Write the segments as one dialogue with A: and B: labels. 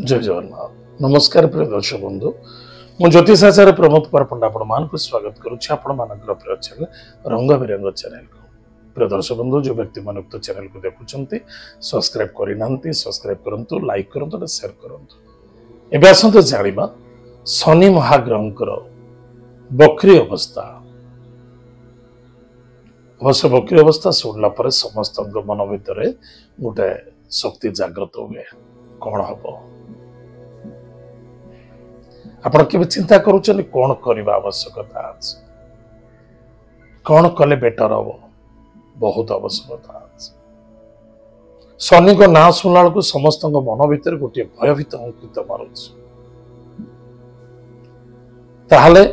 A: जय जगन्नाथ नमस्कार प्रिय दर्शक बंधु मु ज्योतिष आचार्य प्रमोद कुमार पंडा आपण स्वागत करुच्ची आपण प्रिय चैनल रंग बिरंग चैनल को प्रिय दर्शक बंधु जो व्यक्ति मान उक्त चैनल को देखुंत सब्सक्राइब करना सब्सक्राइब करंतु लाइक करंतु शेयर करंतु एबे आसंतु जानिबा शनि महाग्रहंकर बक्री अवस्था अवश्य बक्री अवस्था शुणला पर समस्त मन भितर गोटे शक्ति जागृत हुए कौन हम आपण के चिंता करुचन कौन करबा आवश्यकता अछि कौन कले बेटर हम बहुत आवश्यकता अछि शनि को ना सुनला को समस्त मन भितर गोटे भयभीत अंकित मारुछ ताहले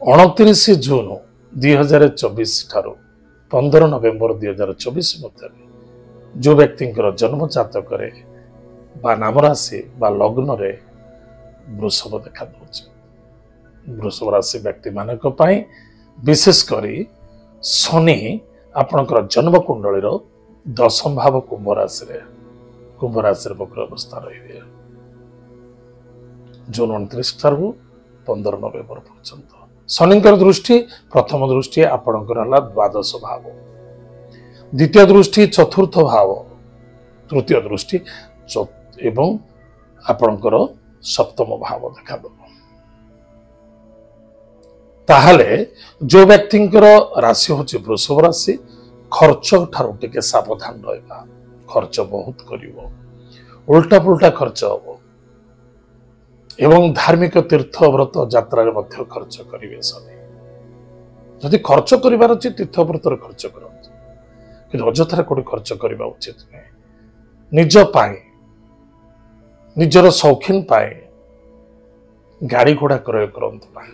A: 29 जून 2024 ठारू 15 नवेम्बर 2024 मध्य जो व्यक्ति जन्म जातक नाम राशि लग्न रे वृषभ देखा वृषभ राशि व्यक्ति मान विशेषकर शनि आपणकर जन्म कुंडली 10 भाव कुंभ राशि वक्र अवस्था रही जून 29 ठारू 15 नवेम्बर पर्यंत शनिकर दृष्टि प्रथम दृष्टि आपणकर द्वादश भाव द्वितीय दृष्टि चतुर्थ भाव तृतीय दृष्टि एवं आपणकर सप्तम भाव देखा ताहले जो व्यक्तिंकर राशि होची वृषभ राशि खर्च ठारू टिके सावधान रहबा खर्च बहुत करिवो उल्टा पुल्टा खर्च हो एवं धार्मिक तीर्थ व्रत यात्रा रे मध्य खर्च करिवे सनी जदि खर्च करिवार अछि तीर्थ व्रत रे खर्च करंतु कि अजथार कोडी खर्च करिबा उचित नै निज पाए निजर शौखीन पाए गाड़ी घोड़ा क्रय करंतु ना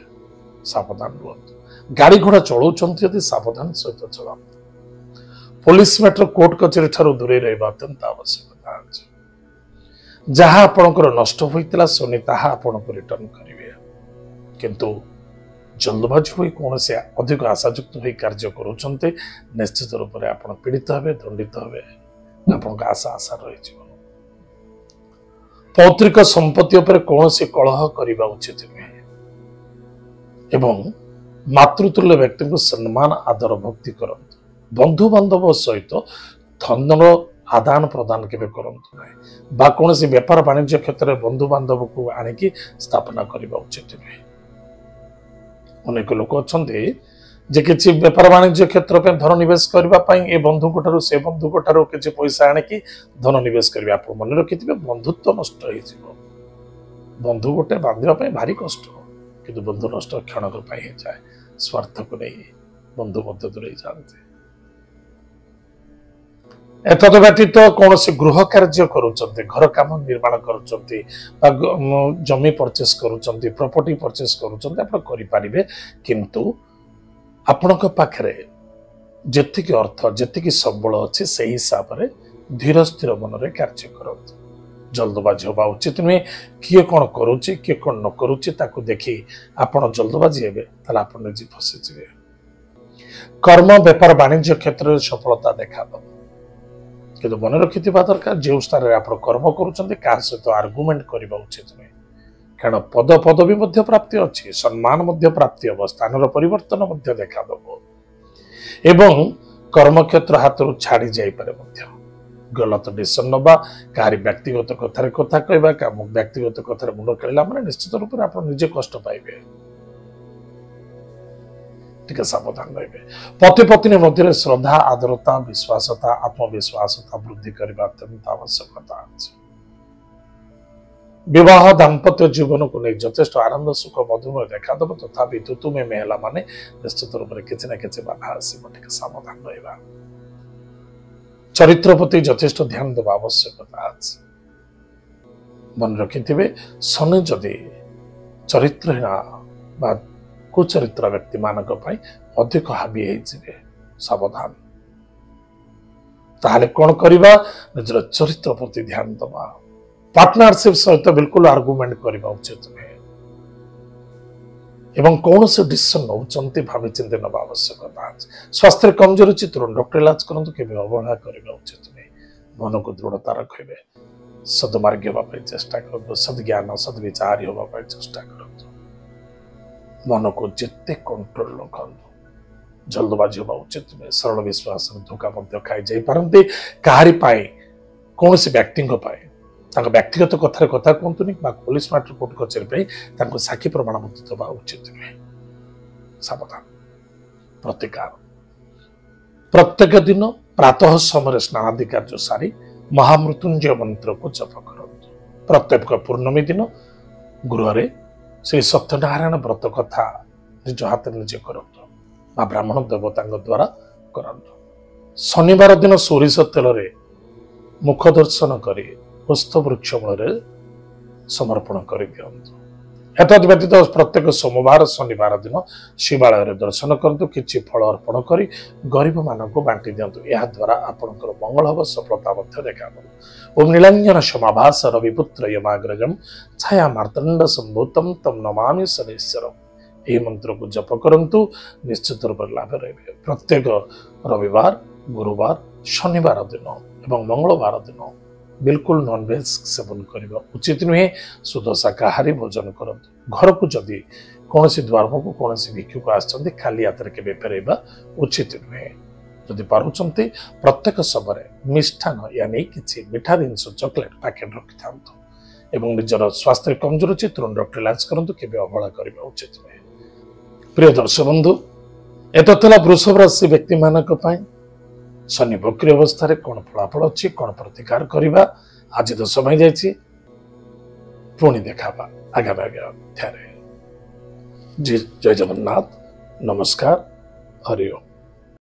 A: सावधान रहंतु गाड़ी घोड़ा चलाउछंती यदि सावधान सहित चलांतु पुलिस मैटर कोर्ट कचेरी ठारू दूरे रहबा अत्यंत आवश्यकता अछि जहाँ आपणकर नष्ट होइतला शनि ताहा आपणको रिटर्न करिवे किंतु जल्दबाजी होई कौन से अधिक आशायुक्त होई कार्य करूछंते निश्चित रूप से आपण पीड़ित हेबे दंडित हेबे आपणक आशा आशा रही जीवन पौत्रिक संपत्ति उपर कौन से कलह करबा उचित नुहे एवं मातृतुल्य व्यक्ति को सम्मान आदर भक्ति करंतु बंधु बांधव सहित धनर आदान प्रदान के करंतु नहीं बा कौन से व्यापार वाणिज्य क्षेत्र में बंधु बांधव को आनिकी स्थापना करबा उचित नुहे अनेक लोक अच्छे जे किसी व्यापार वाणिज्य क्षेत्र में धन निवेश करने ए बंधु ठारू से बंधु ठारू किसी पैसा आणिकी धन निवेश करेंगे आप मन रखिथे बंधुत्व नष्ट हो बंधु गोटे बांधा भारी कष्ट किंतु बंधु नष्ट क्षणक जाए स्वार्थ को नहीं बंधु मध्य दूरे जाते एतद व्यतीत कौन से गृह कार्य करुँचे घर काम निर्माण करुँचे जमी परचेस करुँचे प्रॉपर्टी परचेस करें किंतु आपण पाखे जी अर्थ जी सबल अच्छे से हिसाब से धीर स्थिर मन में कार्य करूँ जल्दबाजी होगा उचित नुहे किए कौन करुच्ची किए कौन न करुच्ची ताकू देखी आपण जल्दबाजी हेबे ताले आपण निजे फसीजे कर्म व्यापार वाणिज्य क्षेत्र में सफलता देखा किंतु मन रखि दरकार जो स्थान में आप कर्म करुँच क्या सहित आर्गुमेंट करने उचित नुहे कारण पद पदवी मध्य प्राप्ति अच्छी सम्मान मध्य प्राप्ति हम स्थान परिवर्तन मध्य देखा एवं कर्म क्षेत्र हाथ छाड़ी जापे गलत डिसीजन नवा कहारी व्यक्तिगत कथार कथा कहवा व्यक्तिगत कथार मुंड खेला मैंने निश्चित रूप से आप निजे कष्ट पाइबे टिके सावधान रहिबे पति पत्नी मध्य श्रद्धा आदरता विश्वासता आत्मविश्वासता वृद्धि करने अत्यंत आवश्यकता अछि विवाह दाम्पत्य जीवन को नहीं यथेष आनंद सुख मधुमेह देखा तथा तुतु में मेहला माने निश्चित रूप से किसी न किसी बाधा आसो सावधान रहा चरित्र प्रति यथेष ध्यान देवा आवश्यकता अछि मन रखिथिबे शनि जदि चरित्रहीन कुचरित्र व्यक्ति मानक पई अधिक हावी होइजिबे सावधान ताहले कोन करिबा निजर चरित्र प्रति ध्यान देवा पार्टनरशिप सहित बिल्कुल आर्गुमेंट करने उचित नुहे एवं कौन से डिसीजन नौचंती भावी चिंते नवा आवश्यकता अछि स्वास्थ्य कमजोर चित्र डॉक्टर इलाज करंतु केबे अवहेला करबा उचित नै मन को दृढ़ता रखबे सदमार्ग होगा चेष्टा करूँ सद्ज्ञान सद्विचार होगा चेष्टा करूँ मन को जिते कंट्रोल रखु जल्दबाजी होगा उचित नुहे सरल विश्वास धोखा खाई जाई पारती कहारी कौन व्यक्ति व्यक्तिगत कथार कथा कहतुनि पुलिस मैटर कोर्ट कचेरी साक्षी प्रमाण देवा उचित नुहे सावधान प्रतिकार प्रत्येक दिन प्रातः समय स्नानादि कार्य सारी महामृत्युंजय मंत्र को जप करूँ प्रत्येक पूर्णमी दिन गृह श्री सत्यनारायण व्रत कथा निज हाथ निजे करूँ ब्राह्मण देवता द्वारा करूँ शनिवार दिन सोरिष तेल मुख दर्शन कर पुष्प वृक्ष मूल समर्पण कर दिंतु एतद व्यतीत प्रत्येक सोमवार शनिवार दिन शिवालय दर्शन करूँ किसी फल अर्पण कर गरीब मानक बांटी दिंतु यह द्वारा आपंकर मंगल हम सफलता देखा ओम नीलांजन समाभास रविपुत्र यमाग्रजम छाया मार्तंड संभूतम तम नमामि शनेश्वरम यह मंत्र को जप करंतु निश्चित रूप लाभ रहे प्रत्येक रविवार गुरुवार शनिवार दिन एवं मंगलवार दिन बिल्कुल नॉनवेज सेवन करने उचित नुहे शुद्ध शाकाहारी भोजन करंतु घर को जदि कौन द्वार को कौन भिक्षुक आसते खाली हाथ में केवे फेरवा उचित नुहे जदि पार्टी प्रत्येक समय मिष्ठान या नहीं किसी मीठा जिनस चॉकलेट पैकेट रखि था एवं निजर स्वास्थ्य कमजोर अच्छी तुरंत डॉक्टर इलाज करंतु केवे अवहेला करने उचित नुहे प्रिय दर्शक बंधु एतला वृषभ राशि व्यक्ति मानक शनि वक्री अवस्था कौन फलाफल अच्छी कौन प्रतिकार करवा आज तो समय जाइए पुणी देखा आगामी अध्याय जय जगन्नाथ नमस्कार हरि ओम।